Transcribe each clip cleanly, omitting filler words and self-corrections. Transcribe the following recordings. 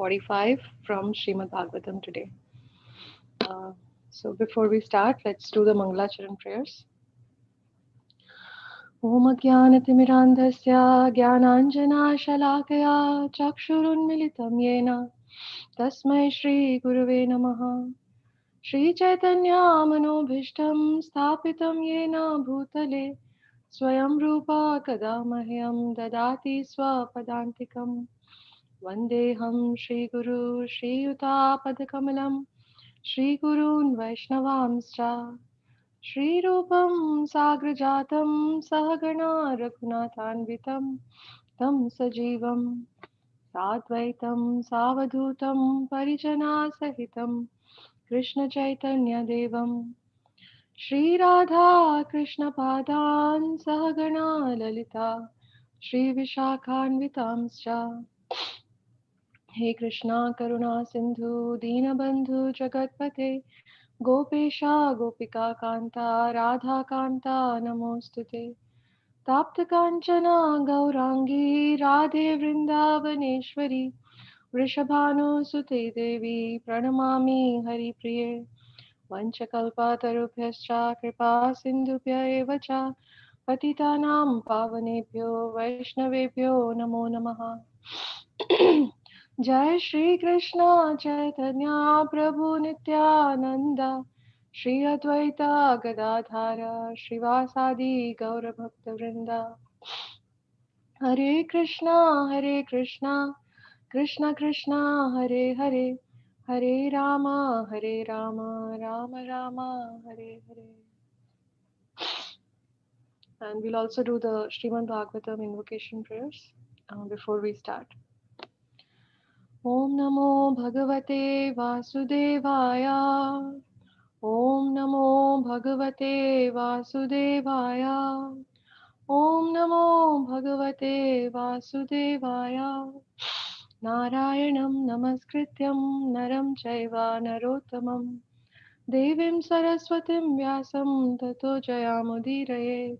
45 from Srimad Bhagavatam today. So before we start, let's do the Mangalacharan prayers. Om Ajnanatimirandhasya Jnananjana Shalakaya Chakshurunmilitam Yena Tasmai Shri Gurave Namaha. Shri Chaitanya Manobhishtam Sthapitam Yena Bhutale Swayam Rupa Kadamahyam Dadati Swapadantikam Vandeham Shri Guru Shri Yuta Padakamalam Shri Gurun Vaishnavamscha Shri Rupam Sagrajatam Sahagana Raghunathanvitam Tam Sajivam Sadvaitam Savadhutam Parijana Sahitam Krishna Chaitanya Devam Shri Radha Krishna Padan Sahagana Lalita Shri Vishakhanvitamscha He Krishna Karuna Sindhu Dinabandhu Jagatpate Gopesha Gopika Kanta Radha Kanta Namostute Tapta Kanchana Gaurangi Radhe Vrindavaneshwari Vrishabhanu Sute Devi Pranamami Hari Priye Vanchakalpatarubhyascha Kripa Sindhubhya eva cha Patitanam Pavanebhyo Vaishnavebhyo Namo Namaha Jai Shri Krishna Chaitanya Prabhu Nityananda Shri Advaita Gadadhara Shrivasadi Gaura Bhakta Vrinda Hare Krishna Krishna Krishna Hare Hare Hare Rama Rama Rama Hare Hare. And we'll also do the Srimad Bhagavatam invocation prayers before we start. Om Namo Bhagavate Vasudevaya. Om Namo Bhagavate Vasudevaya. Om Namo Bhagavate Vasudevaya. Narayanam Namaskrityam Naram Chaiva Narottamam Devim Saraswatim Vyasam Tato Jayamudiraye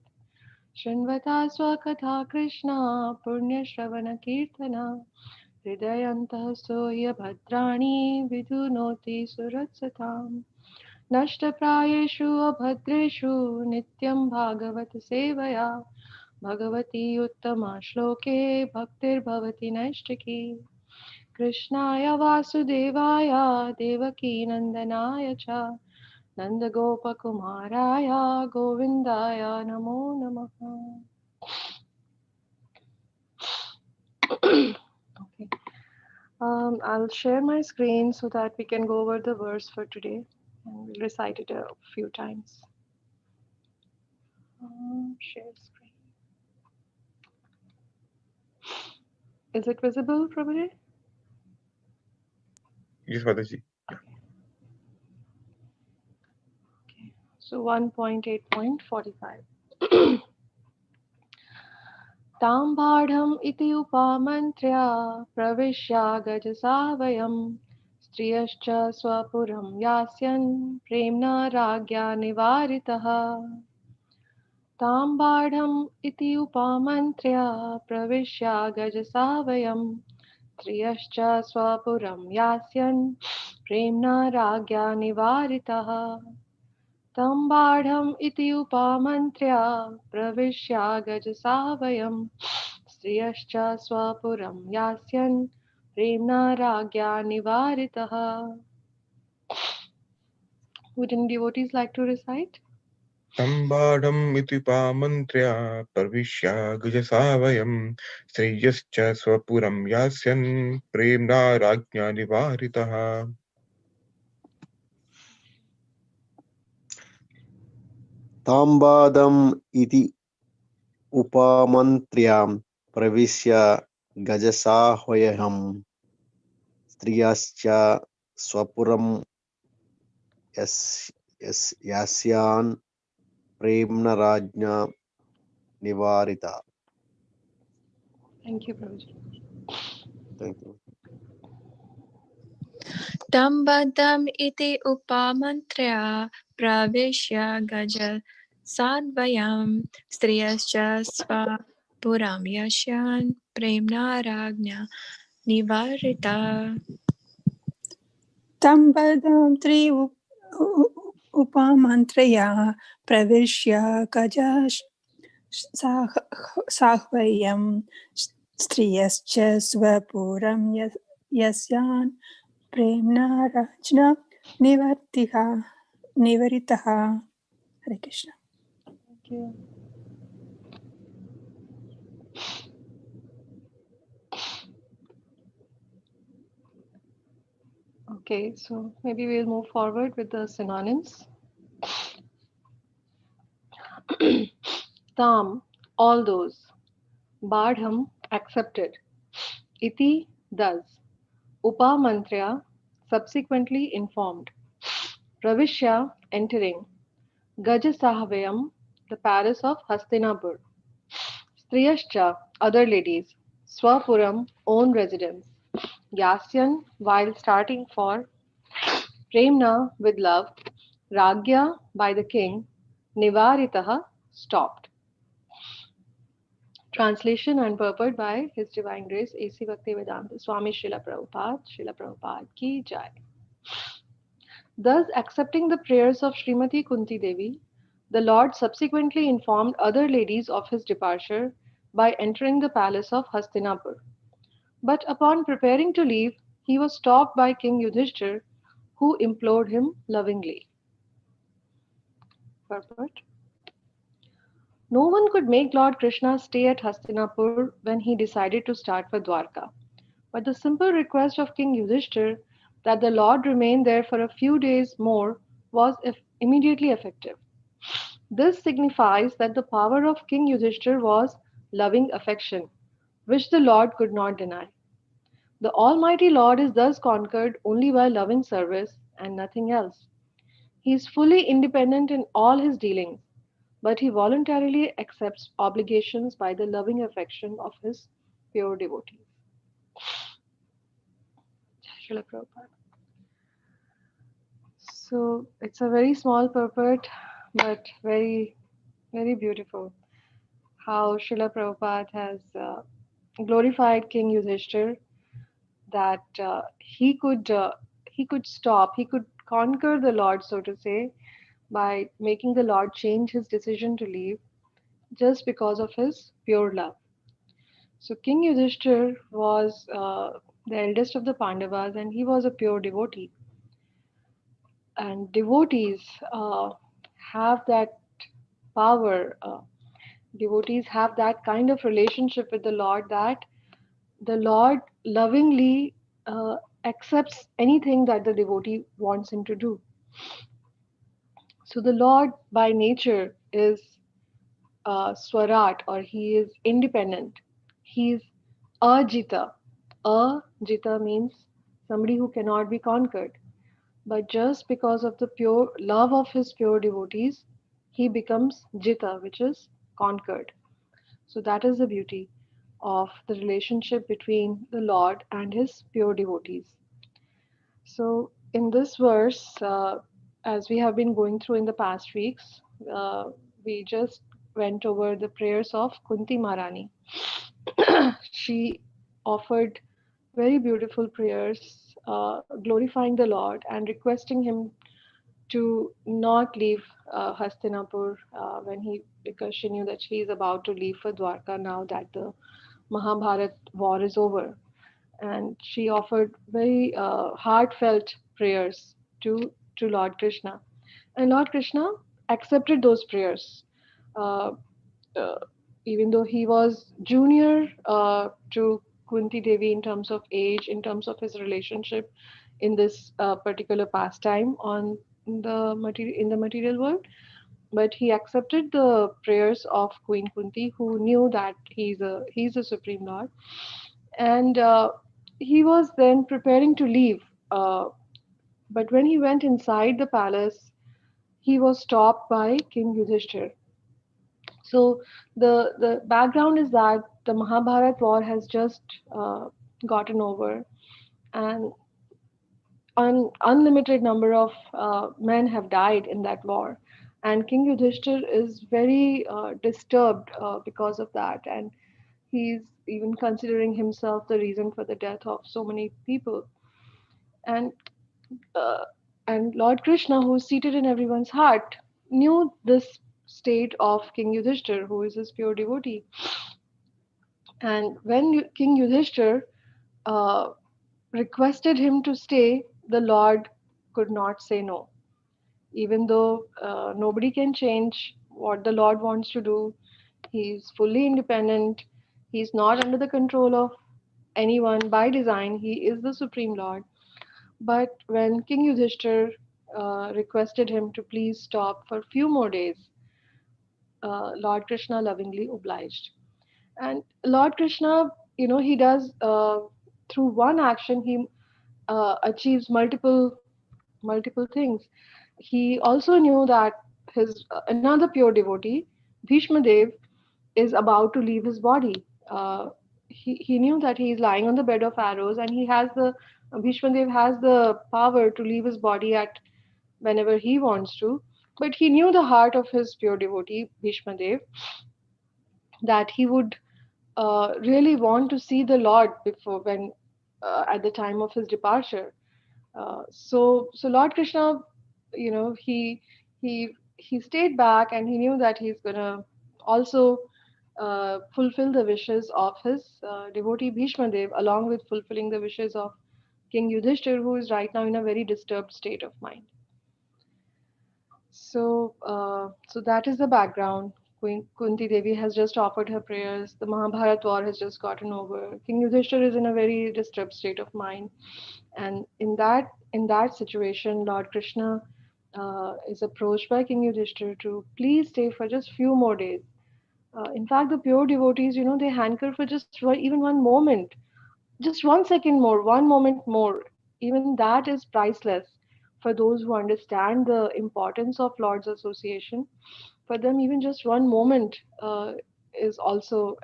Shrinvata Swakatha Krishna Punya Shravana Kirtana Hridayantah Soya Bhadrani Vidunoti Suratsatam Nashtaprayeshu Abhadreshu Nityam Bhagavat Sevaya Bhagavati Uttama Shloke Bhaktir Bhavati Naishtaki Krishnaya Vasudevaya Devaki Nandanaya Cha Nanda Gopa Kumaraya Govindaya Namo Namaha. Okay. I'll share my screen so that we can go over the verse for today and we'll recite it a few times. Share screen. Is it visible, Prabhuji? Yes, Mataji. Okay. So 1.8.45. Tambadham iti upamantrya pravishya gajasavayam striyascha swapuram yasyan premna ragya nivaritaha. Tambadham iti upamantrya pravishya gajasavayam striyascha swapuram yasyan premna ragya nivaritaha. Tambadham iti upamantrya pravishya gajasavayam striyascha swapuram yasyan premna ragya nivaritaha. Would any devotees like to recite? Tambadam iti pamantrya parvishya gajasavayam sriyascha swapuram yasyan premna rajna nivaritaha. Tambadam iti upamantriyam pravishya gajasahvayam striyascha swapuram yasyan premna rajna nivarita. Thank you, Prabhuji. Thank you. Tambadam iti upamantrya pravishya gaja sadvayam striyascha swapuram yasyan premna ragna nivarita. तं पदं उपामन्त्रया प्रविश्य साह्वयं स्त्रियश्च स्वपुरं यस्यान् प्रेम्णा रच्न निवर्तितः हरे Krishna Thank you. Okay, so maybe we'll move forward with the synonyms. Tam, all those. Badham, accepted. Iti, thus. Upamantrya, subsequently informed. Pravishya, entering. Gajasahavayam, the palace of Hastinapur. Striyascha, other ladies. Swapuram, own residence. Yasyan, while starting for. Premna, with love. Ragya, by the king. Nivaritaha, stopped. Translation and purport by His Divine Grace A.C. Bhaktivedanta Swami Srila Prabhupada ki jai. Thus, accepting the prayers of Srimati Kunti Devi, the Lord subsequently informed other ladies of his departure by entering the palace of Hastinapur. But upon preparing to leave, he was stopped by King Yudhishthir, who implored him lovingly. Purport. No one could make Lord Krishna stay at Hastinapur when he decided to start for Dwarka. But the simple request of King Yudhishthir that the Lord remain there for a few days more was immediately effective. This signifies that the power of King Yudhishthir was loving affection, which the Lord could not deny. The Almighty Lord is thus conquered only by loving service and nothing else. He is fully independent in all his dealings, but he voluntarily accepts obligations by the loving affection of his pure devotees. Srila Prabhupada. So it's a very small purport, but very, very beautiful. How Srila Prabhupada has glorified King Yudhishthir, that he could stop, he could conquer the Lord, so to say, by making the Lord change his decision to leave just because of his pure love. So King Yudhishthir was the eldest of the Pandavas, and he was a pure devotee. And devotees have that power. Devotees have that kind of relationship with the Lord that the Lord lovingly accepts anything that the devotee wants him to do. So the Lord by nature is Swarat, or he is independent. He is Ajita. Ajita means somebody who cannot be conquered. But just because of the pure love of his pure devotees, he becomes Jita, which is conquered. So that is the beauty of the relationship between the Lord and his pure devotees. So in this verse, as we have been going through in the past weeks, we just went over the prayers of Kunti Maharani. She offered very beautiful prayers, glorifying the Lord and requesting him to not leave Hastinapur because she knew that she is about to leave for Dwarka now that the Mahabharat war is over. And she offered very heartfelt prayers to Lord Krishna. And Lord Krishna accepted those prayers. Uh, uh, Even though he was junior to Kunti Devi in terms of age, in terms of his relationship in this particular pastime in the material world, but he accepted the prayers of Queen Kunti, who knew that he's a supreme lord, and he was then preparing to leave. But when he went inside the palace, he was stopped by King Yudhishthir. So the background is that the Mahabharat war has just gotten over, and an unlimited number of men have died in that war, and King Yudhishthir is very disturbed because of that, and he's even considering himself the reason for the death of so many people. And Uh, and Lord Krishna, who is seated in everyone's heart, knew this state of King Yudhishthir, who is his pure devotee. And when King Yudhishthir uh, requested him to stay, the Lord could not say no. Even though nobody can change what the Lord wants to do, he's fully independent, he's not under the control of anyone by design, he is the Supreme Lord. But when King Yudhishthir requested him to please stop for a few more days, Lord Krishna lovingly obliged. And Lord Krishna, he does through one action, he achieves multiple things. He also knew that his another pure devotee, Bhishma Dev, is about to leave his body. He knew that he is lying on the bed of arrows, and Bhishma Dev has the power to leave his body at whenever he wants to. But he knew the heart of his pure devotee, Bhishma Dev, that he would really want to see the Lord before when at the time of his departure. So Lord Krishna, he stayed back, and he knew that he's gonna also fulfill the wishes of his devotee Bhishma Dev, along with fulfilling the wishes of King Yudhishthir, who is right now in a very disturbed state of mind. So that is the background. Queen Kunti Devi has just offered her prayers. The Mahabharat war has just gotten over. King Yudhishthir is in a very disturbed state of mind, and in that situation, Lord Krishna is approached by King Yudhishthir to please stay for just few more days. In fact, the pure devotees, they hanker for just even one moment, just 1 second more, one moment more. Even that is priceless for those who understand the importance of Lord's association. For them, even just one moment is also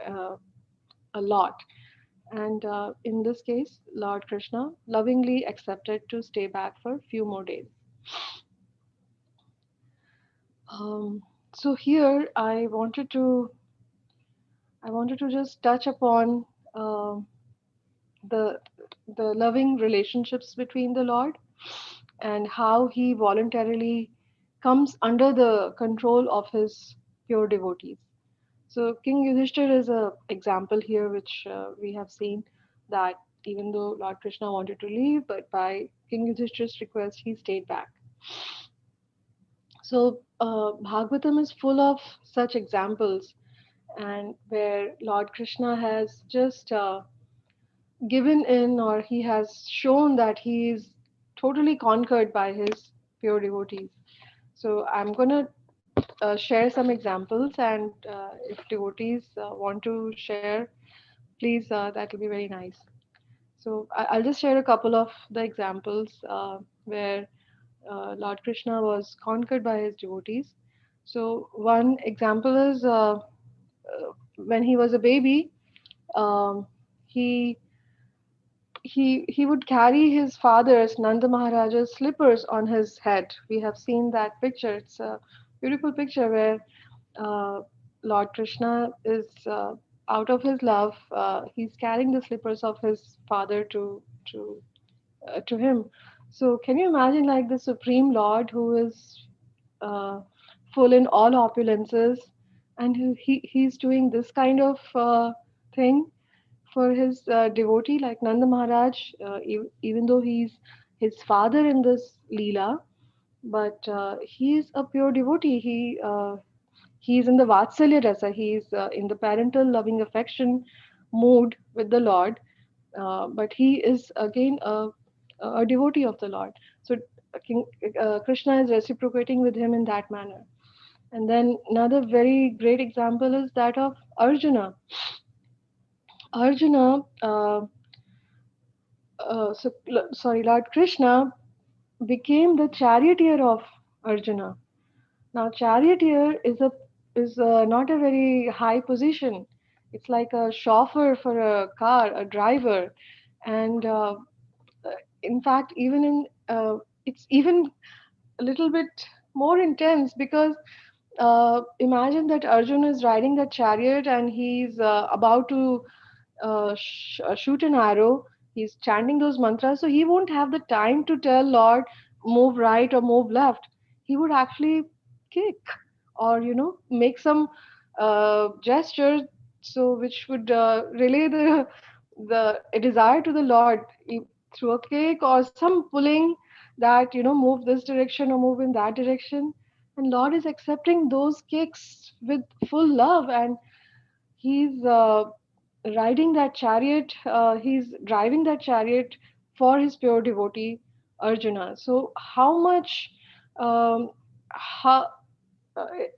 a lot. And in this case, Lord Krishna lovingly accepted to stay back for a few more days. Um, so here I wanted to just touch upon um the the loving relationships between the Lord and how he voluntarily comes under the control of his pure devotees. So King Yudhishthir is a example here, which we have seen that even though Lord Krishna wanted to leave, but by King Yudhishthir's request, he stayed back. So Bhagavatam is full of such examples, and where Lord Krishna has just given in, or he has shown that he is totally conquered by his pure devotees. So I'm going to share some examples, and if devotees want to share, please, that will be very nice. So I'll just share a couple of the examples where Lord Krishna was conquered by his devotees. So one example is when he was a baby, um, he he would carry his father's Nanda Maharaja's slippers on his head. We have seen that picture. It's a beautiful picture where uh, Lord Krishna is out of his love. He's carrying the slippers of his father to him. So can you imagine, like, the Supreme Lord who is uh, full in all opulences, and he's doing this kind of thing for his devotee like Nanda Maharaj, even though he's his father in this Leela, but he is a pure devotee. He's in the Vatsalya Rasa. He's in the parental loving affection mood with the Lord, but he is again a devotee of the Lord. So King, Krishna is reciprocating with him in that manner. And then another very great example is that of Arjuna. Arjuna, sorry, Lord Krishna became the charioteer of Arjuna. Now, charioteer is not a very high position. It's like a chauffeur for a car, a driver, and in fact, it's even a little bit more intense because imagine that Arjun is riding that chariot and he's about to shoot an arrow. He's chanting those mantras, so he won't have the time to tell Lord, move right or move left. He would actually kick, or make some gesture, so which would relay the a desire to the Lord, through a kick or some pulling, that move this direction or move in that direction. And Lord is accepting those kicks with full love, and he's riding that chariot, he's driving that chariot for his pure devotee Arjuna. So how much, how,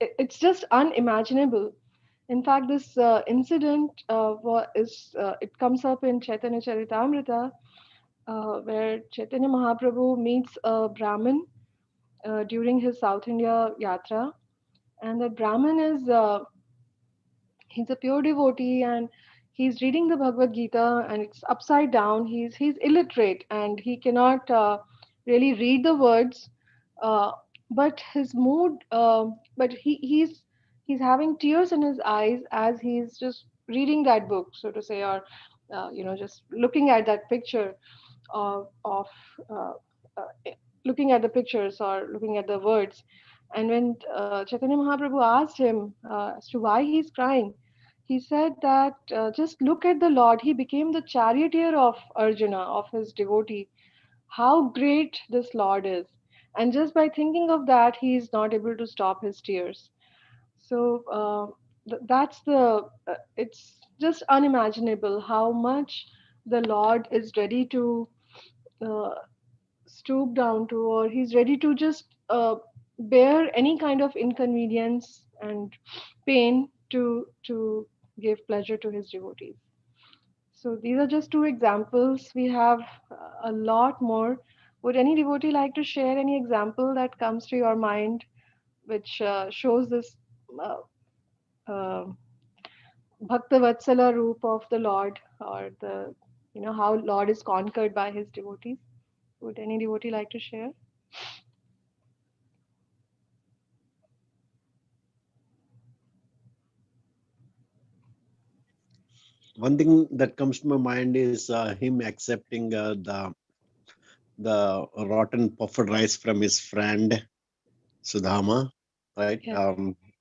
it's just unimaginable. In fact, this incident it comes up in Chaitanya Charitamrita, where Chaitanya Mahaprabhu meets a Brahmin during his South India yatra, and that Brahmin is he's a pure devotee, and he's reading the Bhagavad Gita, and it's upside down. He's illiterate, and he cannot really read the words, uh, but his mood, but he's having tears in his eyes as he's just reading that book, so to say, or just looking at that picture of uh, looking at the pictures or looking at the words. And when Chaitanya Mahaprabhu asked him as to why he's crying, he said that just look at the Lord. He became the charioteer of Arjuna, of his devotee. How great this Lord is. And just by thinking of that, he is not able to stop his tears. So that's it's just unimaginable how much the Lord is ready to uh, stoop down to, or he's ready to just bear any kind of inconvenience and pain to give pleasure to his devotees. So these are just two examples. We have a lot more. Would any devotee like to share any example that comes to your mind, which shows this uh, uh, Bhakta Vatsala roop of the Lord, or the how Lord is conquered by his devotees? Would any devotee like to share? One thing that comes to my mind is him accepting the rotten puffed rice from his friend Sudama, right? Yes.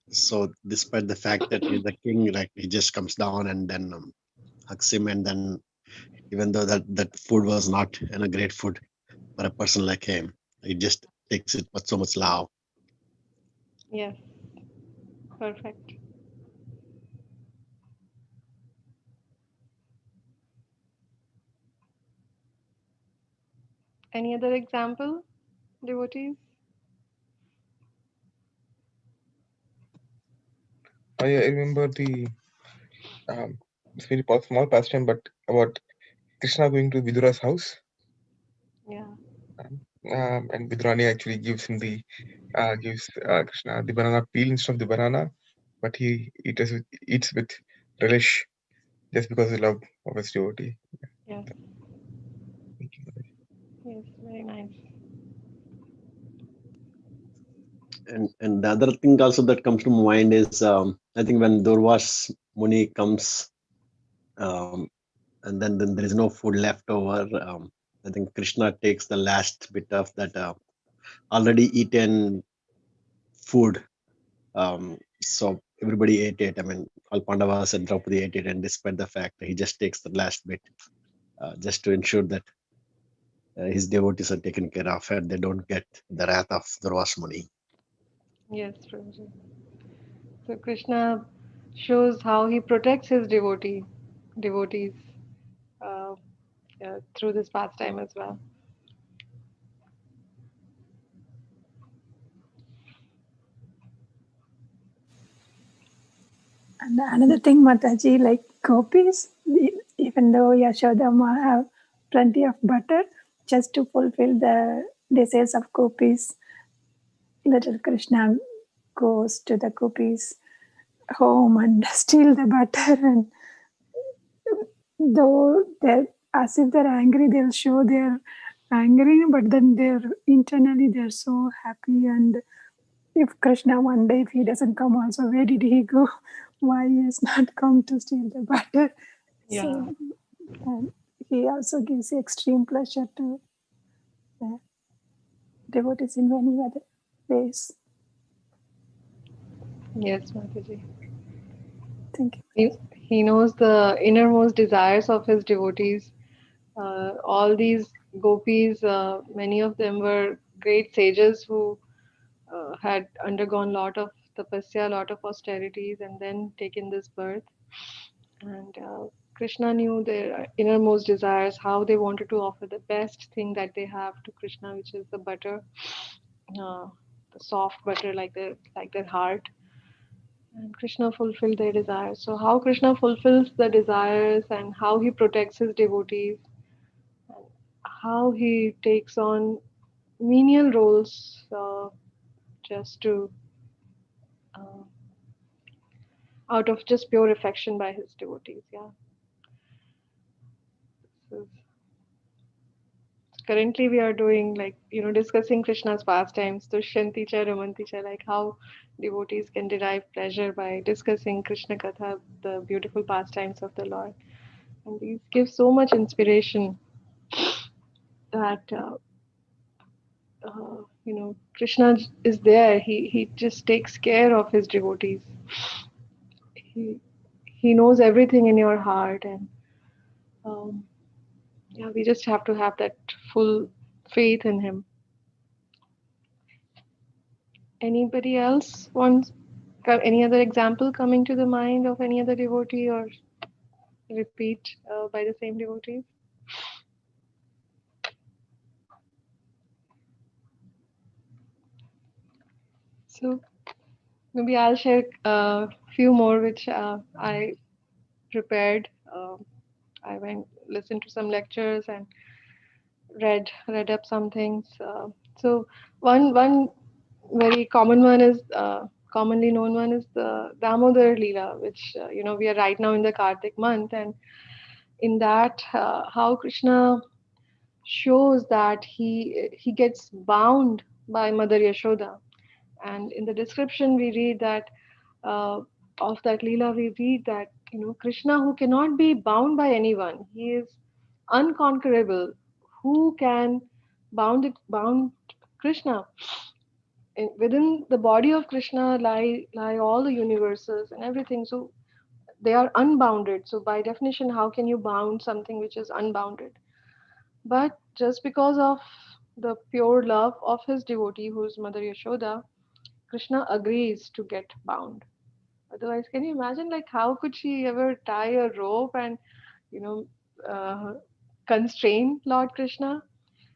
So despite the fact that he's the king, like he just comes down and then hugs him, and then even though that food was not a great food for a person like him, he just takes it with so much love. Yes. Perfect. Any other example, devotees? I remember the it's very small pastime, but about Krishna going to Vidura's house, Yeah. and Vidurani actually gives him gives Krishna the banana peel instead of the banana, but he eats with relish just because of the love of his devotee. Yes. Yes. Very nice. And the other thing also that comes to mind is I think when Durvas Muni comes, um, and then there is no food left over. I think Krishna takes the last bit of that already eaten food. So everybody ate it. I mean, all Pandavas and Draupadi ate it, and despite the fact he just takes the last bit just to ensure that his devotees are taken care of and they don't get the wrath of Durvas Muni. Yes, Prabhuji. So Krishna shows how he protects his devotees uh, through this pastime as well. And another thing, Mataji, like gopis, even though Yashodama have plenty of butter, just to fulfill the desires of gopis, little Krishna goes to the gopis' home and steal the butter. And though they're as if they're angry, they'll show they're angry, but then they're internally they're so happy. And if Krishna one day, if he doesn't come also, where did he go? Why he has not come to steal the butter? Yeah. So and he also gives extreme pleasure to the devotees in many other ways. Yes, Mataji. Thank you. He knows the innermost desires of his devotees. All these gopis, many of them were great sages who had undergone lot of tapasya, lot of austerities, and then taken this birth. And Krishna knew their innermost desires, how they wanted to offer the best thing that they have to Krishna, which is the butter, the soft butter like their heart. And Krishna fulfilled their desires. So how Krishna fulfills the desires and how he protects his devotees and how he takes on menial roles just to uh, out of just pure affection by his devotees. Yeah. So currently we are doing discussing Krishna's pastimes, Tushyanti cha Ramanti cha, like how devotees can derive pleasure by discussing Krishna Katha, the beautiful pastimes of the Lord. And these give so much inspiration that Krishna is there. He just takes care of his devotees. He he knows everything in your heart, and um, yeah, we just have to have that full faith in him. Anybody else wants any other example coming to the mind of any other devotee or repeat by the same devotees? So maybe I'll share a few more which I prepared. I went listened to some lectures and read up some things. So one very common one is commonly known one is the Damodar Lila, which we are right now in the Kartik month, and in that how Krishna shows that he gets bound by Mother Yashoda, and in the description we read that uh, of that Leela we read that Krishna, who cannot be bound by anyone, he is unconquerable. Who can bound Krishna? Within the body of Krishna lie all the universes and everything. So they are unbounded. So by definition, how can you bound something which is unbounded? But just because of the pure love of his devotee, who is Mother Yashoda, Krishna agrees to get bound. Otherwise, can you imagine, like, how could she ever tie a rope and, you know, constrain Lord Krishna?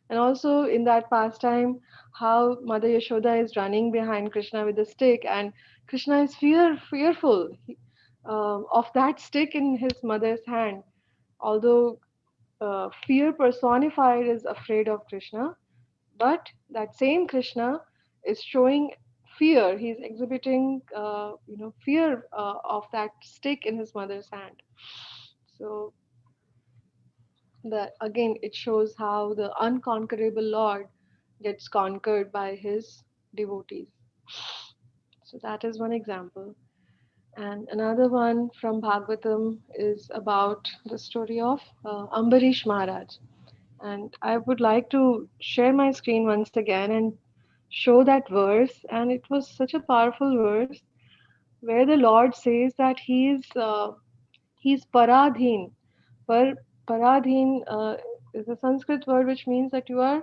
And also in that pastime, how Mother Yashoda is running behind Krishna with a stick, and Krishna is fearful of that stick in his mother's hand. Although fear personified is afraid of Krishna, but that same Krishna is showing fear. He's exhibiting, fear of that stick in his mother's hand. So that again, it shows how the unconquerable Lord gets conquered by his devotees. So that is one example. And another one from Bhagavatam is about the story of Ambarish Maharaj. And I would like to share my screen once again and show that verse. And it was such a powerful verse where the Lord says that he's paradhin. Paradhin is a Sanskrit word which means that you are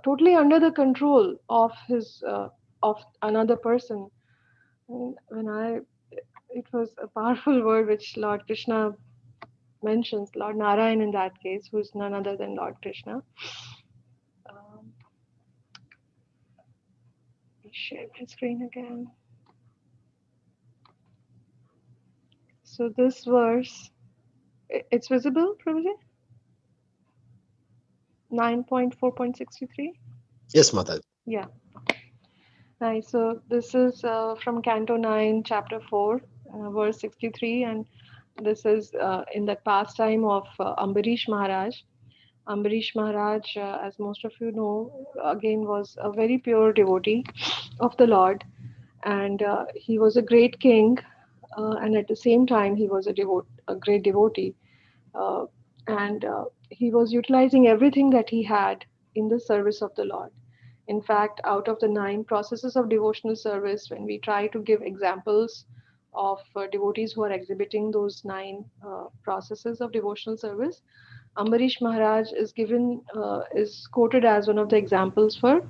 totally under the control of his of another person. And it was a powerful word which Lord Krishna mentions, Lord Narayan in that case, who is none other than Lord Krishna. Let me share my screen again. So this verse, it's visible, Prabhuji? 9.4.63? Yes, Mataji. Yeah. Nice. So this is from Canto 9, Chapter 4, verse 63, and this is in the pastime of Ambarish Maharaj. Ambarish Maharaj, as most of you know, again was a very pure devotee of the Lord, and he was a great king, and at the same time he was a great devotee. Uh, and he was utilizing everything that he had in the service of the Lord. In fact, out of the 9 processes of devotional service, when we try to give examples of devotees who are exhibiting those 9 processes of devotional service, Ambarish Maharaj is quoted as one of the examples for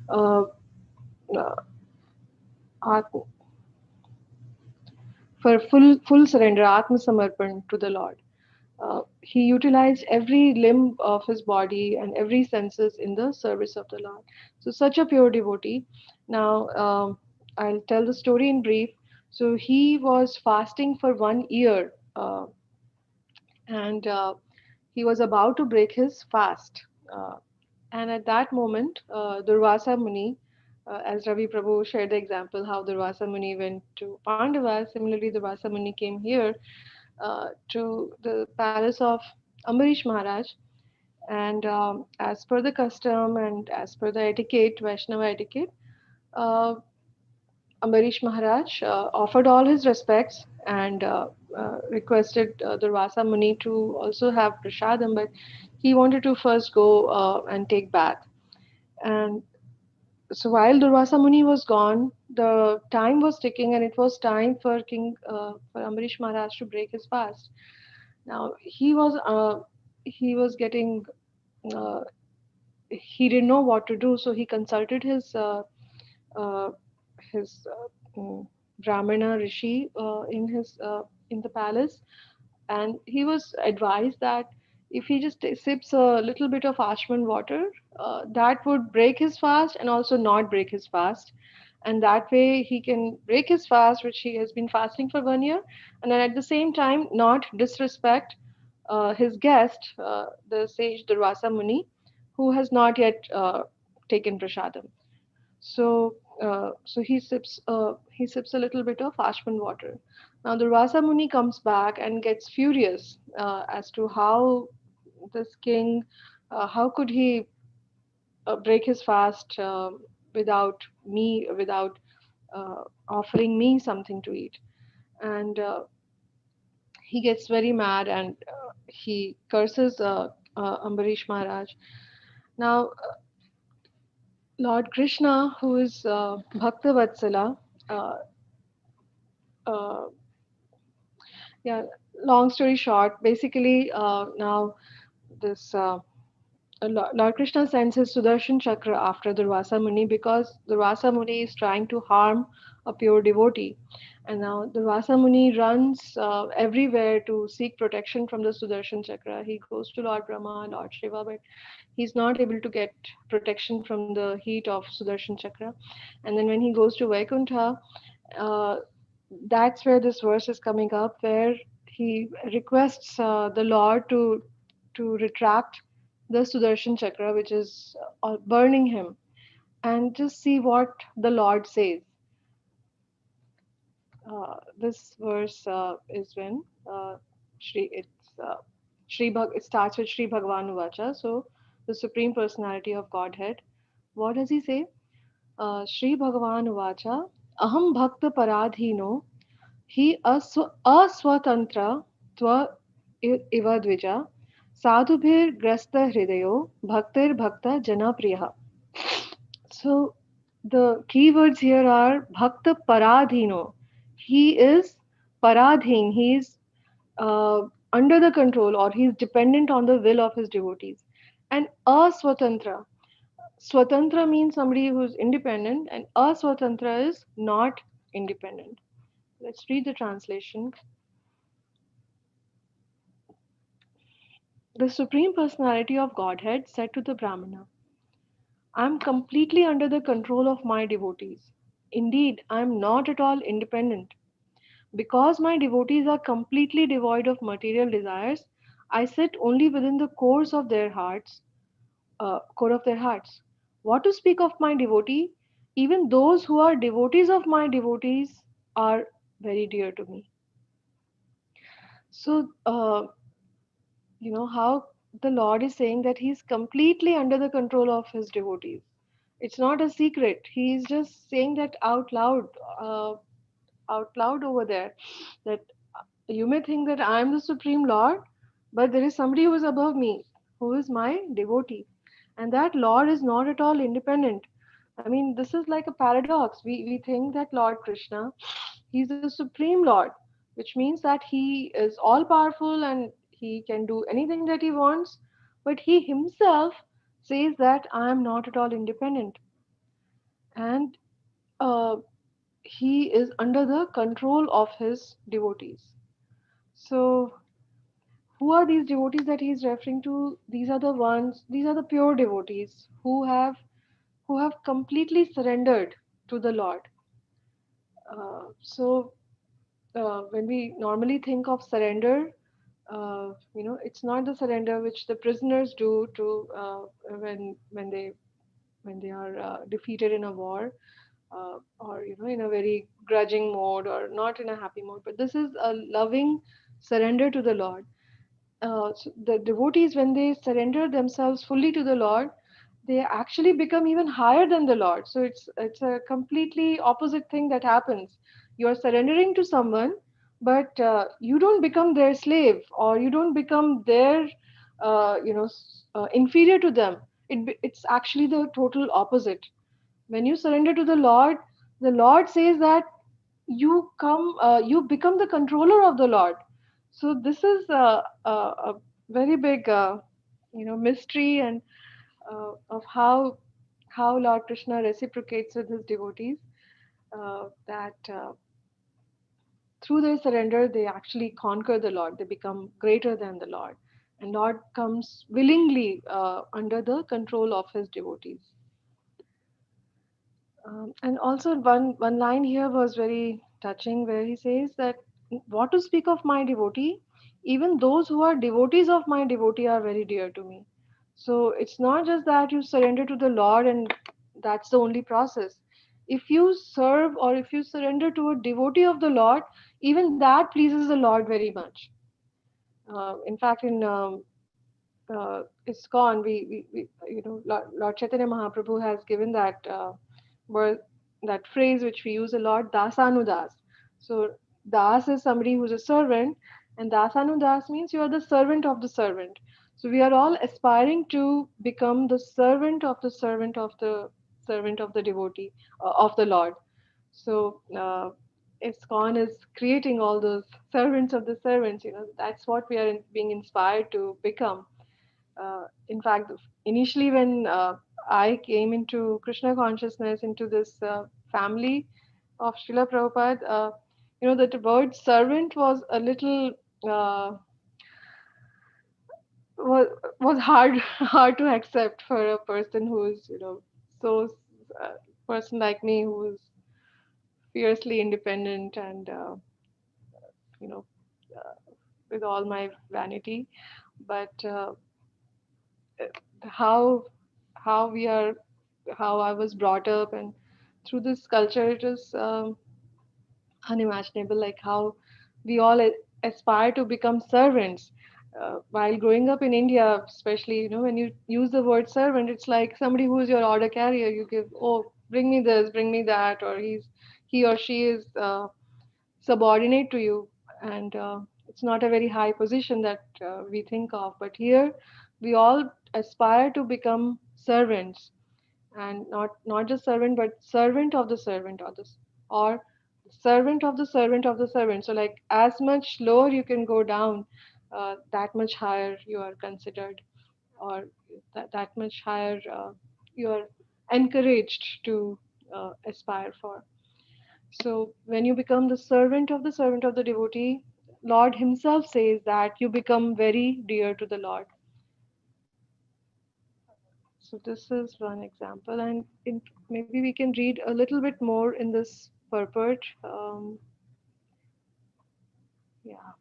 uh, uh, Atma, for full surrender, Atma Samarpan to the Lord. He utilized every limb of his body and every senses in the service of the Lord. So, such a pure devotee. Now, I'll tell the story in brief. So, he was fasting for 1 year, and he was about to break his fast. And at that moment, Durvasa Muni, as Ravi Prabhu shared the example how Durvasa Muni went to Pandava, similarly, Durvasa Muni came here to the palace of Ambarish Maharaj. And as per the custom and as per the etiquette, Vaishnava etiquette, uh, Ambarish Maharaj offered all his respects and requested Durvasa Muni to also have prasadam, but he wanted to first go and take bath. And so while Durvasa Muni was gone, the time was ticking, and it was time for for Ambarish Maharaj to break his fast. Now he was getting uh, he didn't know what to do, so he consulted uh, his Brahmana Rishi in the palace, and he was advised that if he just sips a little bit of ashman water, that would break his fast and also not break his fast, and that way he can break his fast, which he has been fasting for 1 year, and then at the same time not disrespect his guest, the sage Durvasa Muni, who has not yet taken prasadam. So he sips a little bit of ashman water. Now Durvasa Muni comes back and gets furious as to how this king, how could he break his fast without offering me something to eat, and he gets very mad and he curses Ambarish Maharaj. Now Lord Krishna, who is Bhakta Vatsala, uh, uh, yeah, long story short, basically, now this Lord Krishna sends his Sudarshan Chakra after Durvasa Muni because Durvasa Muni is trying to harm a pure devotee. And now Durvasa Muni runs everywhere to seek protection from the Sudarshan Chakra. He goes to Lord Brahma, Lord Shiva, but he's not able to get protection from the heat of Sudarshan Chakra. And then when he goes to Vaikuntha, uh, that's where this verse is coming up, where he requests the Lord to retract the Sudarshan Chakra, which is burning him, and just see what the Lord says. This verse is when it starts with Shri Bhagavan Uvacha, so the Supreme Personality of Godhead. What does he say? Shri Bhagavan Uvacha, Aham Bhakta Paradhino He aswatantra tva iva dvija sadhubhir grasta hridayo bhaktir bhakta janapriya. So the keywords here are bhakta paradhino. He is paradhin. He is under the control, or he is dependent on the will of his devotees. And aswatantra. Swatantra means somebody who is independent, and aswatantra is not independent. Let's read the translation. The Supreme Personality of Godhead said to the Brahmana, I am completely under the control of my devotees. Indeed, I am not at all independent. Because my devotees are completely devoid of material desires, I sit only within the core of their hearts. What to speak of my devotee? Even those who are devotees of my devotees are very dear to me. So, how the Lord is saying that He's completely under the control of His devotees. It's not a secret. He's just saying that uh, out loud over there. That you may think that I am the Supreme Lord, but there is somebody who is above me, who is my devotee. And that Lord is not at all independent. I mean, this is like a paradox. We think that Lord Krishna, he's the supreme Lord, which means that he is all powerful and he can do anything that he wants, but he himself says that I am not at all independent. And uh, he is under the control of his devotees. So, who are these devotees that he is referring to? These are the ones, these are the pure devotees who have completely surrendered to the Lord. So, when we normally think of surrender, it's not the surrender which the prisoners do to when they are defeated in a war, or in a very grudging mode or not in a happy mode. But this is a loving surrender to the Lord. So the devotees, when they surrender themselves fully to the Lord, they actually become even higher than the Lord. So it's a completely opposite thing that happens. You are surrendering to someone, but you don't become their slave, or you don't become their inferior to them. It's actually the total opposite. When you surrender to the Lord says that you become the controller of the Lord. So this is a very big mystery, and of how Lord Krishna reciprocates with his devotees, that through their surrender they actually conquer the Lord, they become greater than the Lord, and Lord comes willingly under the control of his devotees. And also one line here was very touching, where he says that, "What to speak of my devotee? Even those who are devotees of my devotee are very dear to me." So it's not just that you surrender to the Lord and that's the only process. If you serve or if you surrender to a devotee of the Lord, even that pleases the Lord very much. In fact, in ISKCON, Lord Chaitanya Mahaprabhu has given that word, that phrase which we use a lot, dasanudas. So das is somebody who's a servant, and dasanudas means you are the servant of the servant. So we are all aspiring to become the servant of the servant of the servant of the devotee of the Lord. So ISKCON is creating all those servants of the servants. That's what we are being inspired to become. In fact, initially when I came into Krishna consciousness, into this family of Srila Prabhupada, that the word servant was a little uh, was was hard hard to accept for a person who's so uh, person like me, who is fiercely independent and you know uh, with all my vanity. But how how we are how I was brought up, and through this culture, it is unimaginable, like how we all aspire to become servants. While growing up in India, especially, when you use the word servant, it's like somebody who is your order carrier. You give, oh, bring me this, bring me that, or he or she is subordinate to you, and it's not a very high position that we think of. But here, we all aspire to become servants, and not just servant, but servant of the servant, or servant of the servant of the servant. So like, as much lower you can go down, that much higher you are considered, or that much higher you are encouraged to aspire for. So when you become the servant of the devotee, Lord himself says that you become very dear to the Lord. So this is one example, and maybe we can read a little bit more in this purport. Yeah.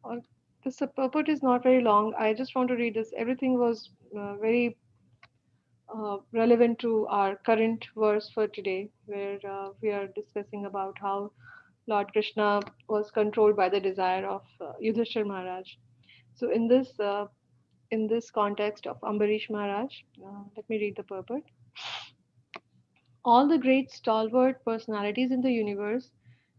Or this purport is not very long. I just want to read this. Everything was very relevant to our current verse for today, where we are discussing about how Lord Krishna was controlled by the desire of Yudhishthir Maharaj. So in this context of Ambarish Maharaj, let me read the purport. All the great stalwart personalities in the universe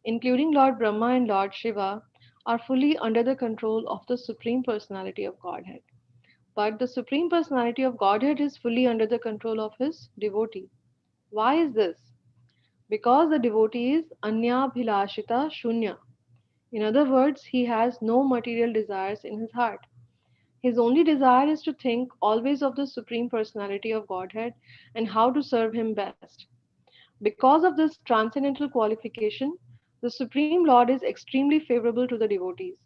including Lord Brahma and Lord Shiva, are fully under the control of the Supreme Personality of Godhead. But the Supreme Personality of Godhead is fully under the control of his devotee. Why is this? Because the devotee is Anya Bhilashita Shunya. In other words, he has no material desires in his heart. His only desire is to think always of the Supreme Personality of Godhead and how to serve him best. Because of this transcendental qualification, the Supreme Lord is extremely favorable to the devotees.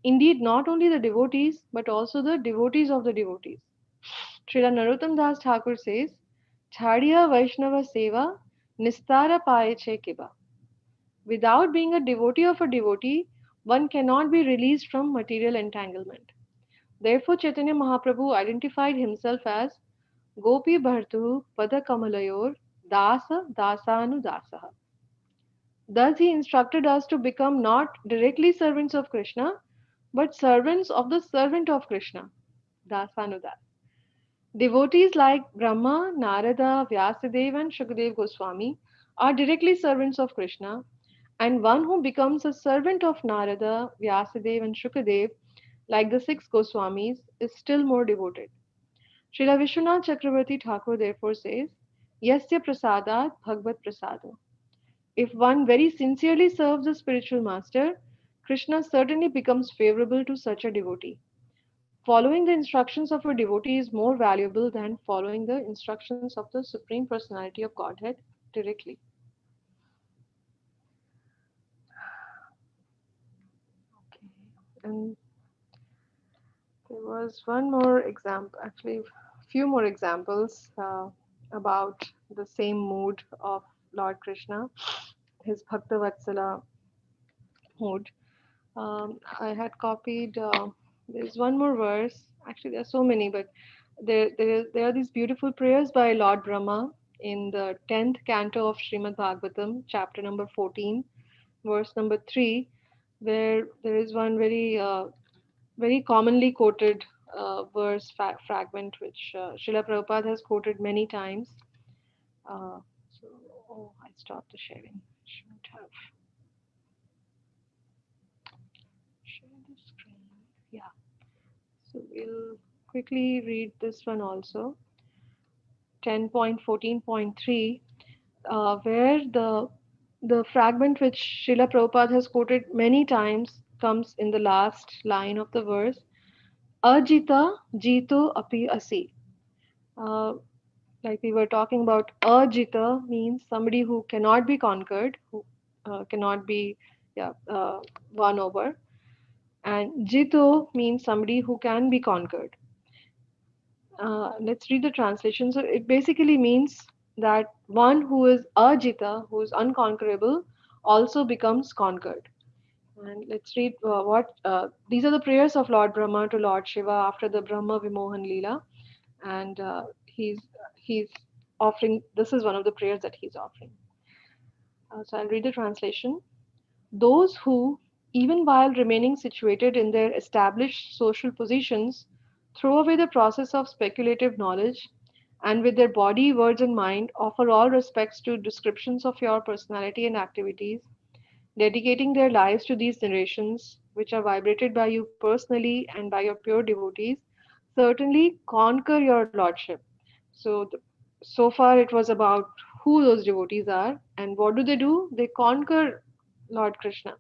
Indeed, not only the devotees, but also the devotees of the devotees. Srila Narottam Das Thakur says, Chhadiya Vaishnava Seva Nistara Payeche Kiba. Without being a devotee of a devotee, one cannot be released from material entanglement. Therefore, Chaitanya Mahaprabhu identified himself as Gopi Bhartu Pada Kamalayor Dasa Dasanu Dasaha. Thus, he instructed us to become not directly servants of Krishna, but servants of the servant of Krishna, Dasanudas. Devotees like Brahma, Narada, Vyasadeva, and Shukadev Goswami are directly servants of Krishna, and one who becomes a servant of Narada, Vyasadeva, and Shukadev, like the six Goswamis, is still more devoted. Srila Vishwanath Chakravarti Thakur therefore says, Yasya prasadat bhagavad prasado. If one very sincerely serves a spiritual master, Krishna certainly becomes favorable to such a devotee. Following the instructions of a devotee is more valuable than following the instructions of the Supreme Personality of Godhead directly. Okay. And there was one more example, actually, a few more examples about the same mood of Lord Krishna, his Bhakta Vatsala mood. I had copied, there's one more verse. Actually, there are so many, but there are these beautiful prayers by Lord Brahma in the 10th canto of Srimad Bhagavatam, chapter number 14, verse number 3, where there is one very commonly quoted fragment which Srila Prabhupada has quoted many times. So, oh, I stopped the sharing. Shouldn't have shared the screen. Yeah. So we'll quickly read this one also. 10.14.3, where the fragment which Srila Prabhupada has quoted many times comes in the last line of the verse. Ajita jito api asi. Uh, like we were talking about, ajita means somebody who cannot be conquered, who cannot be won over. And jito means somebody who can be conquered. Let's read the translation. So it basically means that one who is ajita, who is unconquerable, also becomes conquered. And let's read what these are the prayers of Lord Brahma to Lord Shiva after the Brahma Vimohan Leela, and he's offering. This is one of the prayers that he's offering. So I'll read the translation. Those who, even while remaining situated in their established social positions, throw away the process of speculative knowledge and with their body, words, and mind offer all respects to descriptions of your personality and activities, dedicating their lives to these narrations, which are vibrated by you personally and by your pure devotees, certainly conquer your lordship. So, so far it was about who those devotees are, and what do? They conquer Lord Krishna.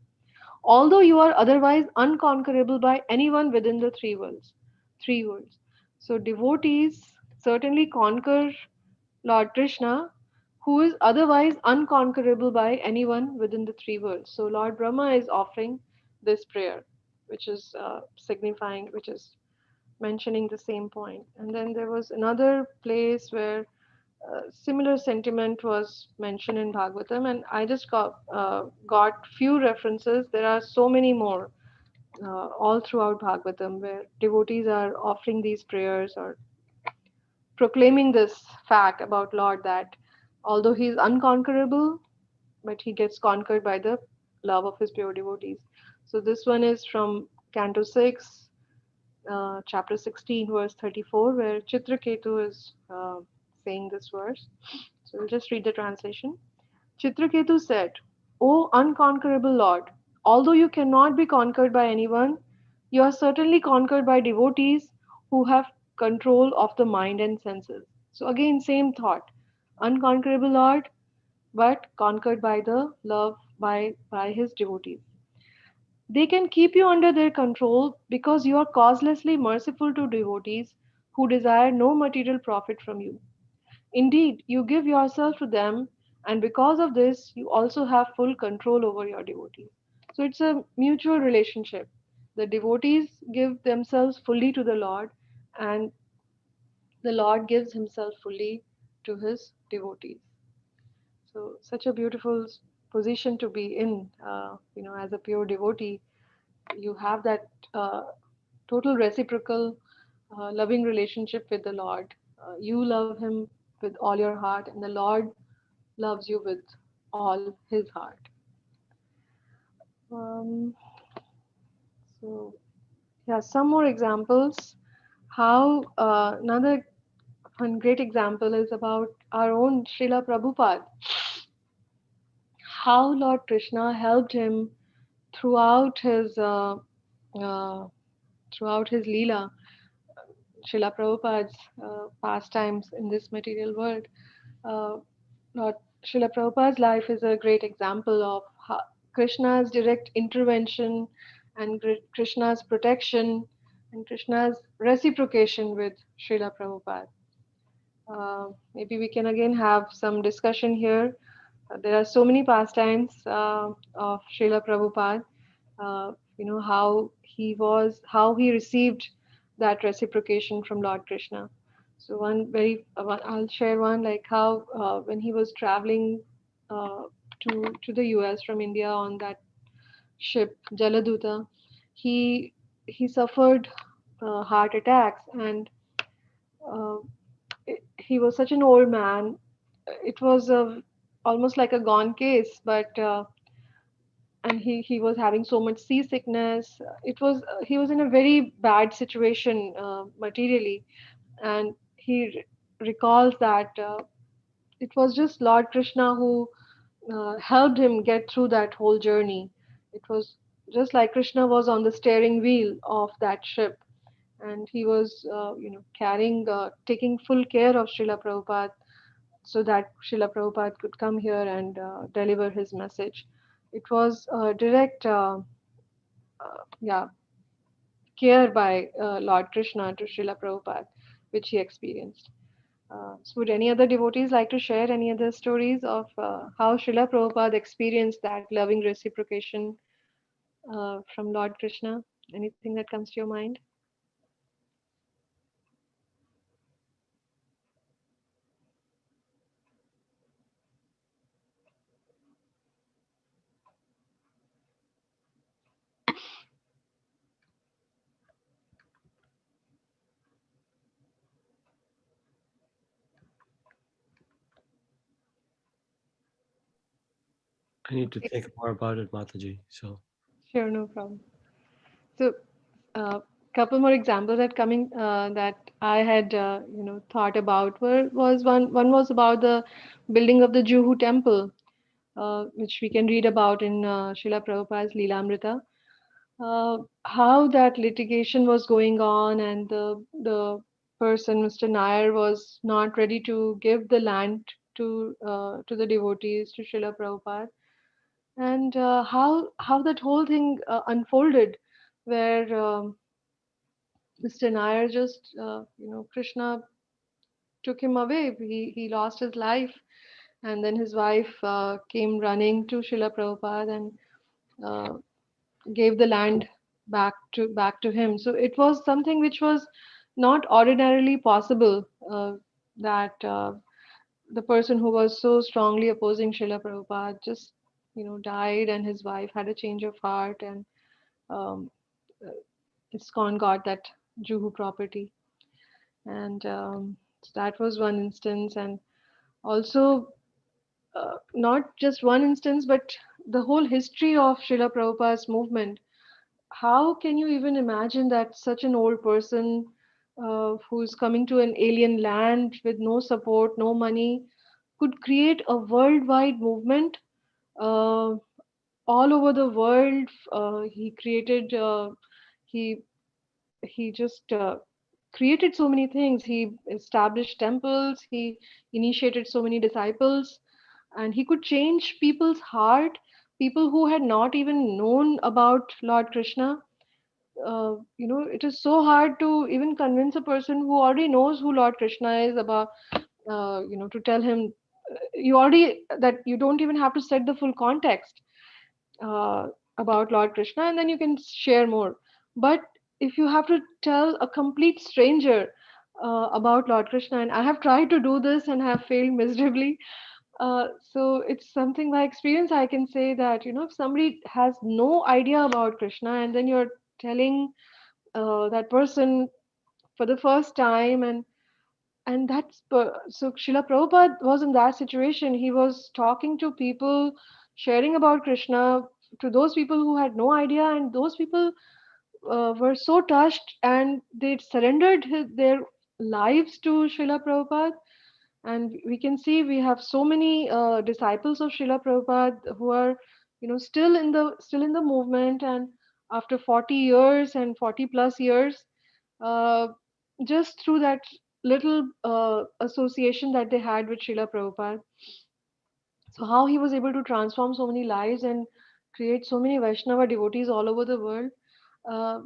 Although you are otherwise unconquerable by anyone within the three worlds. Three worlds. So devotees certainly conquer Lord Krishna, who is otherwise unconquerable by anyone within the three worlds. So Lord Brahma is offering this prayer, which is signifying, which is mentioning the same point. And then there was another place where similar sentiment was mentioned in Bhagavatam, and I just got few references. There are so many more all throughout Bhagavatam where devotees are offering these prayers or proclaiming this fact about Lord that although he is unconquerable, but he gets conquered by the love of his pure devotees. So this one is from Canto 6, chapter 16, verse 34, where Chitraketu is saying this verse. So we'll just read the translation. Chitraketu said, O unconquerable Lord, although you cannot be conquered by anyone, you are certainly conquered by devotees who have control of the mind and senses. So, again, same thought. Unconquerable Lord, but conquered by the love by his devotees. They can keep you under their control because you are causelessly merciful to devotees who desire no material profit from you. Indeed, you give yourself to them, and because of this, you also have full control over your devotees. So it's a mutual relationship. The devotees give themselves fully to the Lord, and the Lord gives himself fully to his devotees. So, such a beautiful position to be in, as a pure devotee. You have that total reciprocal, loving relationship with the Lord. You love him with all your heart, and the Lord loves you with all his heart. Um, so, yeah, some more examples. How another one great example is about our own Srila Prabhupada. How Lord Krishna helped him throughout his uh, throughout his Leela, Srila Prabhupada's pastimes in this material world. Uh, Lord Srila Prabhupada's life is a great example of how Krishna's direct intervention and Krishna's protection and Krishna's reciprocation with Srila Prabhupada. Maybe we can again have some discussion here. There are so many pastimes of Srila Prabhupada. How he received that reciprocation from Lord Krishna. So I'll share one, like how when he was traveling uh, to the US from India on that ship Jaladuta, he he suffered heart attacks, and uh, he was such an old man. It was almost like a gone case, but and he was having so much seasickness. It was he was in a very bad situation materially, and he recalls that it was just Lord Krishna who helped him get through that whole journey. It was just like Krishna was on the steering wheel of that ship, and he was taking full care of Srila Prabhupada so that Srila Prabhupada could come here and deliver his message. It was direct, yeah, care by Lord Krishna to Srila Prabhupada, which he experienced. So would any other devotees like to share any other stories of how Srila Prabhupada experienced that loving reciprocation from Lord Krishna? Anything that comes to your mind? I need to think more about it, Mataji. So Sure, no problem. So, couple more examples that I had thought about was one was about the building of the Juhu temple, which we can read about in Srila Prabhupada's Leelamrita. How that litigation was going on, and the person, Mr. Nair, was not ready to give the land to the devotees, to Srila Prabhupada, and how that whole thing unfolded, where Mr. Nair just Krishna took him away. He lost his life, and then his wife came running to Srila Prabhupada and uh, gave the land back to him. So it was something which was not ordinarily possible, that the person who was so strongly opposing Srila Prabhupada just died, and his wife had a change of heart, and um, uh, ISKCON got that Juhu property. And so that was one instance. And also, not just one instance, but the whole history of Srila Prabhupada's movement. How can you even imagine that such an old person who's coming to an alien land with no support, no money, could create a worldwide movement all over the world. He created. He he just created so many things. He established temples. He initiated so many disciples, and he could change people's heart. People who had not even known about Lord Krishna. It is so hard to even convince a person who already knows who Lord Krishna is about, to tell him you already that you don't even have to set the full context uh, about Lord Krishna, and then you can share more. But if you have to tell a complete stranger about Lord Krishna, and I have tried to do this and have failed miserably, so it's something by experience I can say that if somebody has no idea about Krishna and then you're telling that person for the first time, and so Srila Prabhupada was in that situation. He was talking to people, sharing about Krishna to those people who had no idea, and those people were so touched and they surrendered their lives to Srila Prabhupada. And we can see we have so many disciples of Srila Prabhupada who are, still in the movement, and after 40 years and 40 plus years, uh, just through that little association that they had with Srila Prabhupada. So how he was able to transform so many lives and create so many Vaishnava devotees all over the world.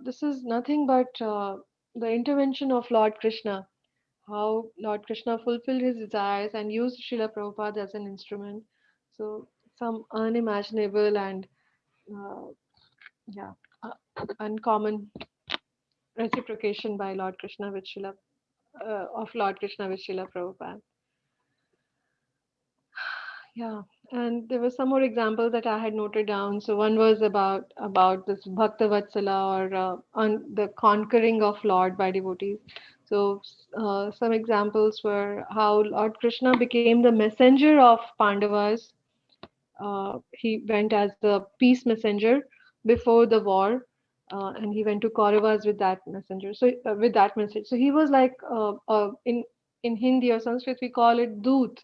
This is nothing but the intervention of Lord Krishna. How Lord Krishna fulfilled his desires and used Srila Prabhupada as an instrument. So some unimaginable and uh, yeah, uncommon reciprocation by Lord Krishna with Srila of Lord Krishna with Srila Prabhupada. Yeah, and there were some more examples that I had noted down. So one was about this Bhakta Vatsala, or on the conquering of Lord by devotees. So some examples were how Lord Krishna became the messenger of Pandavas. He went as a peace messenger before the war, and he went to Kauravas with that messenger. So with that message, so he was like in Hindi or Sanskrit we call it Doot.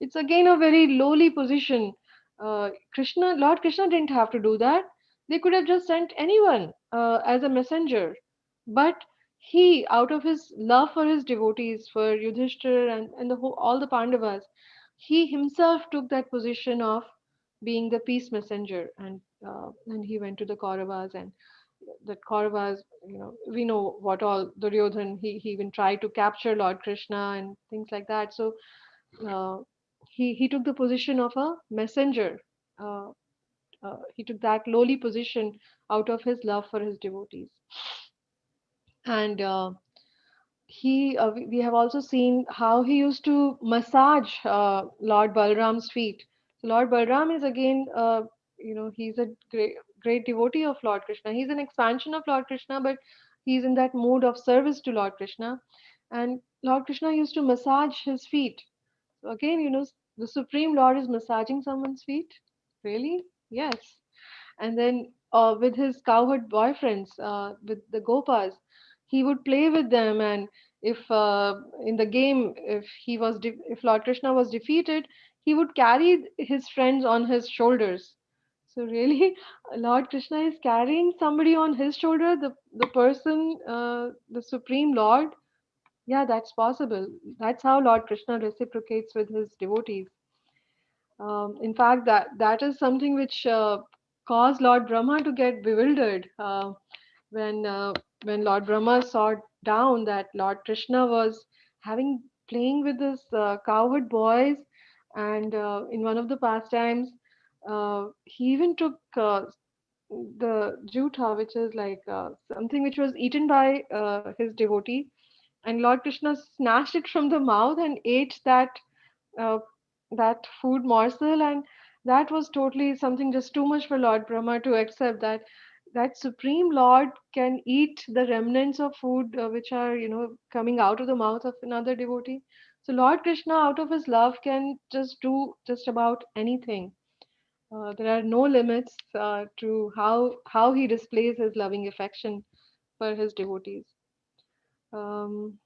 It's again a very lowly position. Lord Krishna didn't have to do that. They could have just sent anyone as a messenger, but he, out of his love for his devotees, for Yudhishthir and all the Pandavas, he himself took that position of being the peace messenger, and he went to the Kauravas, and the Kauravas, we know what all Duryodhan, he even tried to capture Lord Krishna and things like that. So uh, he took the position of a messenger. Uh, he took that lowly position out of his love for his devotees, and we have also seen how he used to massage Lord Balram's feet. So Lord Balram is again, he's a great devotee of Lord Krishna. He's an expansion of Lord Krishna, but he's in that mood of service to Lord Krishna. And Lord Krishna used to massage his feet. So again, the Supreme Lord is massaging someone's feet. Really? Yes. And then with his cowherd boyfriends, with the Gopas, he would play with them. And if in the game, if Lord Krishna was defeated, he would carry his friends on his shoulders. So really, Lord Krishna is carrying somebody on his shoulder, the person, the Supreme Lord. Yeah, that's possible. That's how Lord Krishna reciprocates with his devotees. In fact, that is something which caused Lord Brahma to get bewildered when uh, when Lord Brahma saw down that Lord Krishna was having playing with his cowherd boys, and in one of the pastimes, he even took the jutha, which is like something which was eaten by his devotee, and Lord Krishna snatched it from the mouth and ate uh, that food morsel, and that was totally something just too much for Lord Brahma to accept, that Supreme Lord can eat the remnants of food which are coming out of the mouth of another devotee. So Lord Krishna, out of his love, can just do just about anything. There are no limits to how he displays his loving affection for his devotees. Um,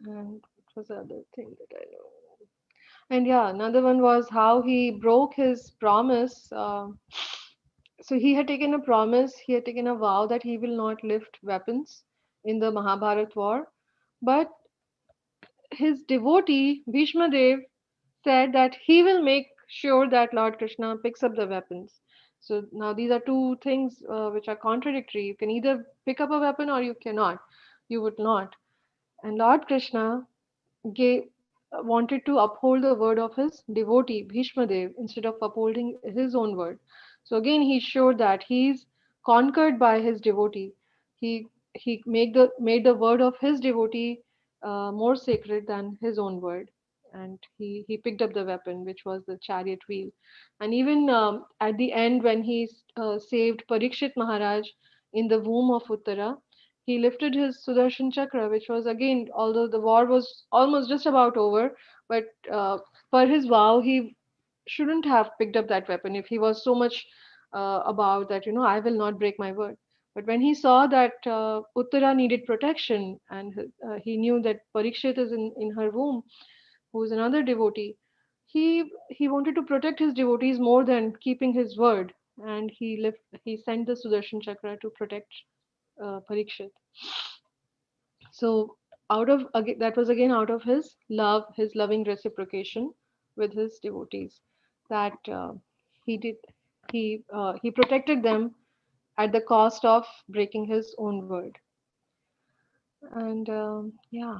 and what was the other thing that I know? And yeah, another one was how he broke his promise. So he had taken a promise, he had taken a vow that he will not lift weapons in the Mahabharat war. But his devotee, Bhishma Dev, said that he will make sure that Lord Krishna picks up the weapons. So now these are two things which are contradictory. You can either pick up a weapon or you cannot. You would not. And Lord Krishna gave, wanted to uphold the word of his devotee Bhishma Dev instead of upholding his own word. So again, he showed that he's conquered by his devotee. He made the word of his devotee more sacred than his own word, and he picked up the weapon, which was the chariot wheel. And even at the end, when he saved Parikshit Maharaj in the womb of Uttara, he lifted his Sudarshan Chakra, which was again, although the war was almost just about over, but per his vow, he shouldn't have picked up that weapon if he was so much about that, I will not break my word. But when he saw that Uttara needed protection and he knew that Parikshit is in her womb, who is another devotee, he wanted to protect his devotees more than keeping his word, and he sent the Sudarshan Chakra to protect Parikshit. So that was again out of his love, his loving reciprocation with his devotees, that he did he protected them at the cost of breaking his own word. And yeah,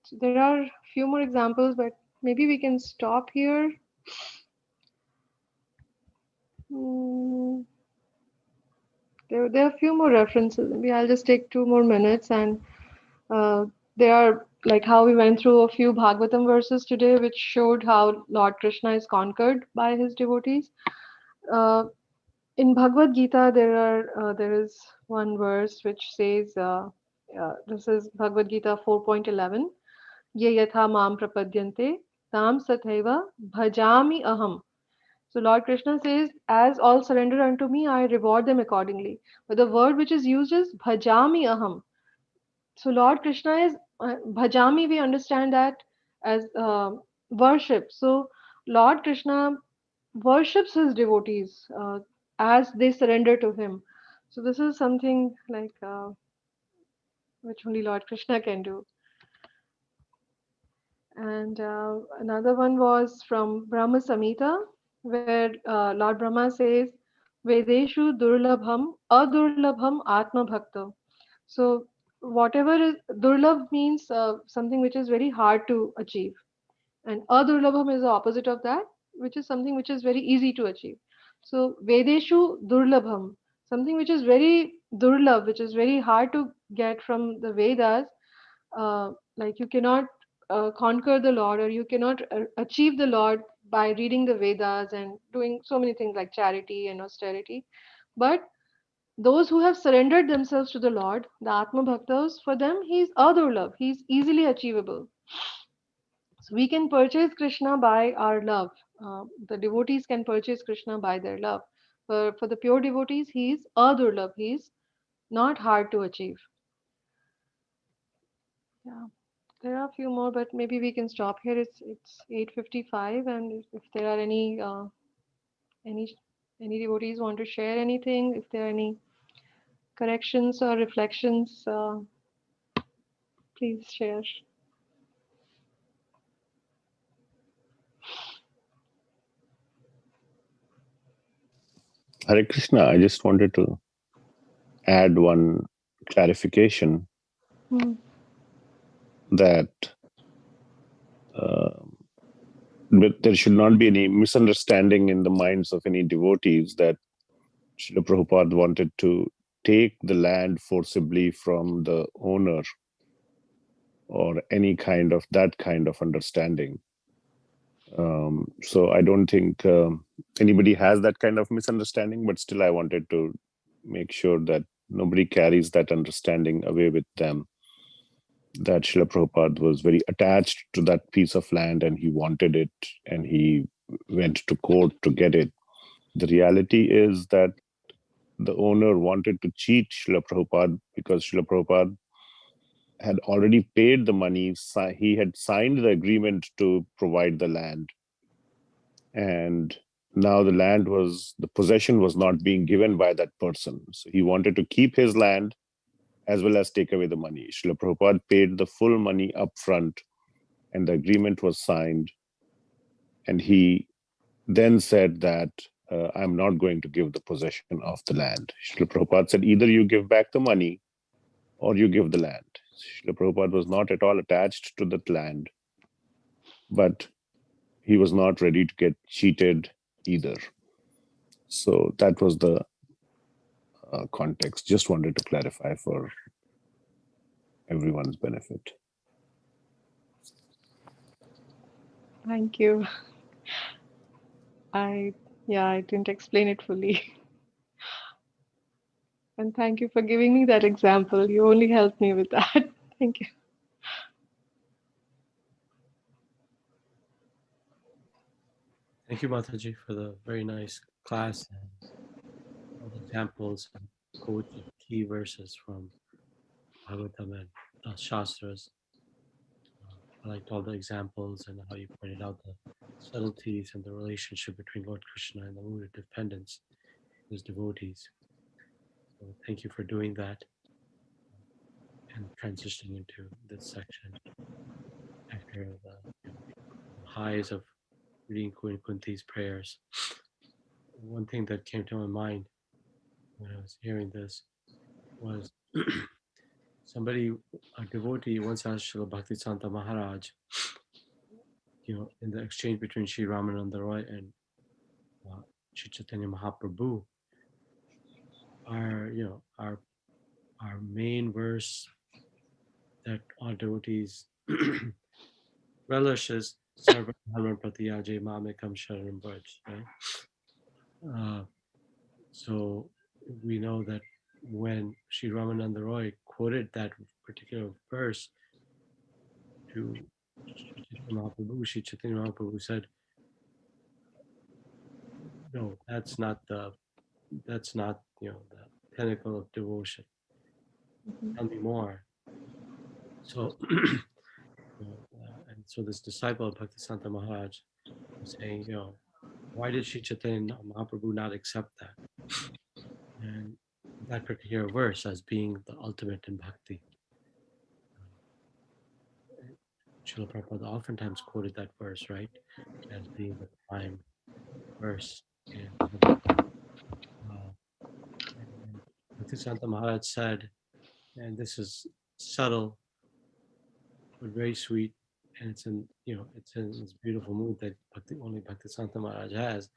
so there are few more examples, but maybe we can stop here. Mm, there are a few more references. Maybe I'll just take 2 more minutes and Uh, they are like how we went through a few Bhagavatam verses today, which showed how Lord Krishna is conquered by his devotees. Uh, in Bhagavad Gita, there is one verse which says, this is Bhagavad Gita 4.11, Ye yatha mam prapadyante tam sathaiva bhajami aham. So Lord Krishna says, as all surrender unto me, I reward them accordingly. But the word which is used is bhajami aham. So Lord Krishna is bhajami. We understand that as worship. So Lord Krishna worships his devotees as they surrender to him. So this is something like which only Lord Krishna can do. And another one was from Brahma Samhita, where Lord Brahma says, Vedeshu durlabham adurlabham atma bhakta. So whatever is durlabh means something which is very hard to achieve, and adurlabham is the opposite of that, which is something which is very easy to achieve. So Vedeshu durlabham, something which is very durlabh, which is very hard to get from the Vedas, like you cannot conquer the Lord, or you cannot achieve the Lord by reading the Vedas and doing so many things like charity and austerity. But those who have surrendered themselves to the Lord, the Atma Bhaktas, for them, He's Adurlabh, He's easily achievable. So we can purchase Krishna by our love. The devotees can purchase Krishna by their love. For the pure devotees, He's Adurlabh, He's not hard to achieve. Yeah. There are a few more, but maybe we can stop here. It's 8:55, and if there are any any devotees want to share anything, if there are any corrections or reflections, please share. Hare Krishna, I just wanted to add one clarification that there should not be any misunderstanding in the minds of any devotees that Srila Prabhupada wanted to take the land forcibly from the owner, or any kind of that kind of understanding. So I don't think anybody has that kind of misunderstanding, but still I wanted to make sure that nobody carries that understanding away with them, that Srila Prabhupada was very attached to that piece of land and he wanted it and he went to court to get it. The reality is that the owner wanted to cheat Srila Prabhupada, because Srila Prabhupada had already paid the money. He had signed the agreement to provide the land. And now the possession was not being given by that person. So he wanted to keep his land as well as take away the money. Srila Prabhupada paid the full money up front, and the agreement was signed. And he then said that, I'm not going to give the possession of the land. Srila Prabhupada said, either you give back the money or you give the land. Srila Prabhupada was not at all attached to that land, but he was not ready to get cheated either. So that was the context. Just wanted to clarify for everyone's benefit. Thank you. I didn't explain it fully. And thank you for giving me that example. You only helped me with that. Thank you. Thank you, Mataji, for the very nice class and all the examples and quotes of key verses from Bhagavatam and Shastras. I liked all the examples and how you pointed out the subtleties and the relationship between Lord Krishna and the mood of dependence, his devotees. So thank you for doing that and transitioning into this section after the highs of reading Queen Kunti's prayers. One thing that came to my mind when I was hearing this was somebody, a devotee, once asked Srila Bhaktisanta Maharaj, in the exchange between Sri Ramananda Roy and Sri Chaitanya Mahaprabhu, our main verse that all devotees relish is Sarva Dharma Pratiyaje Mamekam Sharanam Vraj, right? So we know that when Sri Ramananda Roy quoted that particular verse to Sri Chaitanya Mahaprabhu said, no, that's not the pinnacle of devotion. Tell me more. So, and so this disciple of Bhaktisanta Maharaj was saying, why did Sri Chaitanya Mahaprabhu not accept that? And that particular verse as being the ultimate in bhakti. Srila Prabhupada oftentimes quoted that verse, right, as being the prime verse. And Bhaktisanta Maharaj said, and this is subtle but very sweet, and it's in this beautiful mood that only Bhaktisanta Maharaj has.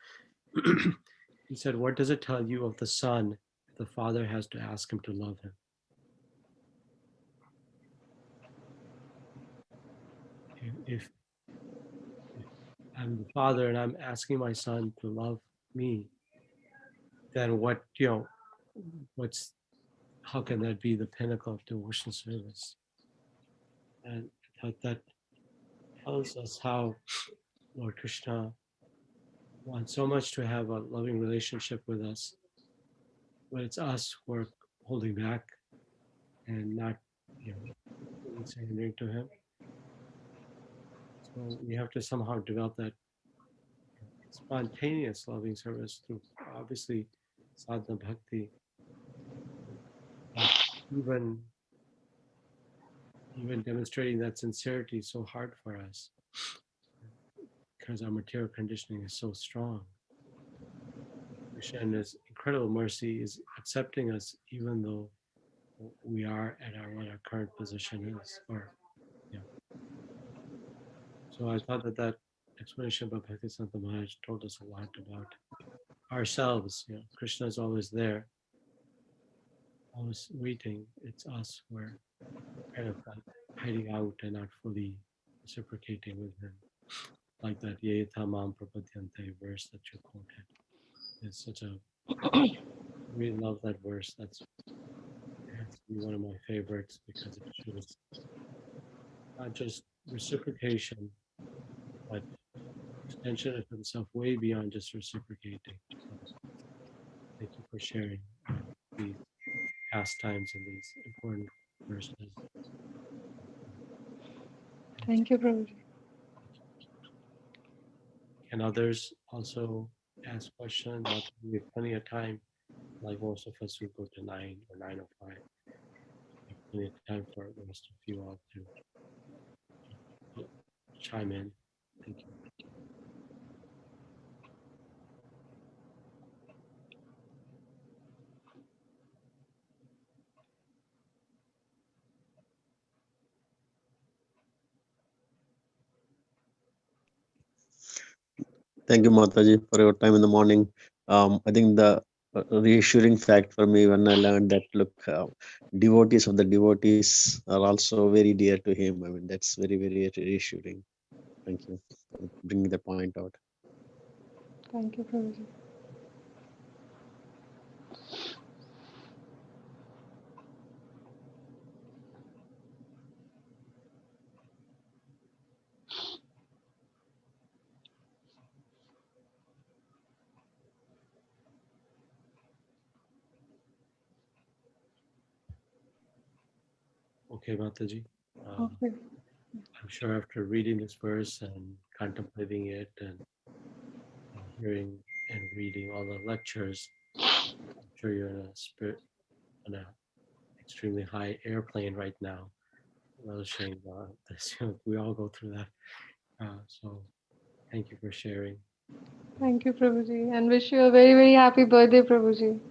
He said, what does it tell you of the son if the father has to ask him to love him? If I'm the father and I'm asking my son to love me, then how can that be the pinnacle of devotional service? And I thought that tells us how Lord Krishna wants so much to have a loving relationship with us, but it's us who are holding back and not, surrendering to him. So we have to somehow develop that spontaneous loving service through obviously sadhana bhakti, but even demonstrating that sincerity is so hard for us because our material conditioning is so strong. Krishna in his incredible mercy is accepting us even though we are at what our current position is. So I thought that explanation by Bhaktisanta Maharaj told us a lot about ourselves. Krishna is always there, always waiting. It's us who are kind of like hiding out and not fully reciprocating with him. Like that Yeta Mam Prapadyante verse that you quoted. It's such a we love that verse. It has to be one of my favorites because it shows not just reciprocation, but extension of himself way beyond just reciprocating. So thank you for sharing these pastimes and these important verses. Thank you, Prabhuji. Can others also ask questions? We have plenty of time. Like most of us, we go to 9 or 9:05. We have plenty of time for the rest of you all to chime in. Thank you. Thank you, Mataji, for your time in the morning. I think the reassuring fact for me when I learned that look, devotees of the devotees are also very dear to him. I mean, that's very, very reassuring. Thank you for bringing the point out. Thank you, Prabhuji. Okay, Mataji. Okay. I'm sure after reading this verse and contemplating it and hearing and reading all the lectures, I'm sure you're in a spirit, on a extremely high airplane right now, relishing this. We all go through that. So thank you for sharing. Thank you, Prabhuji. And wish you a very, very happy birthday, Prabhuji.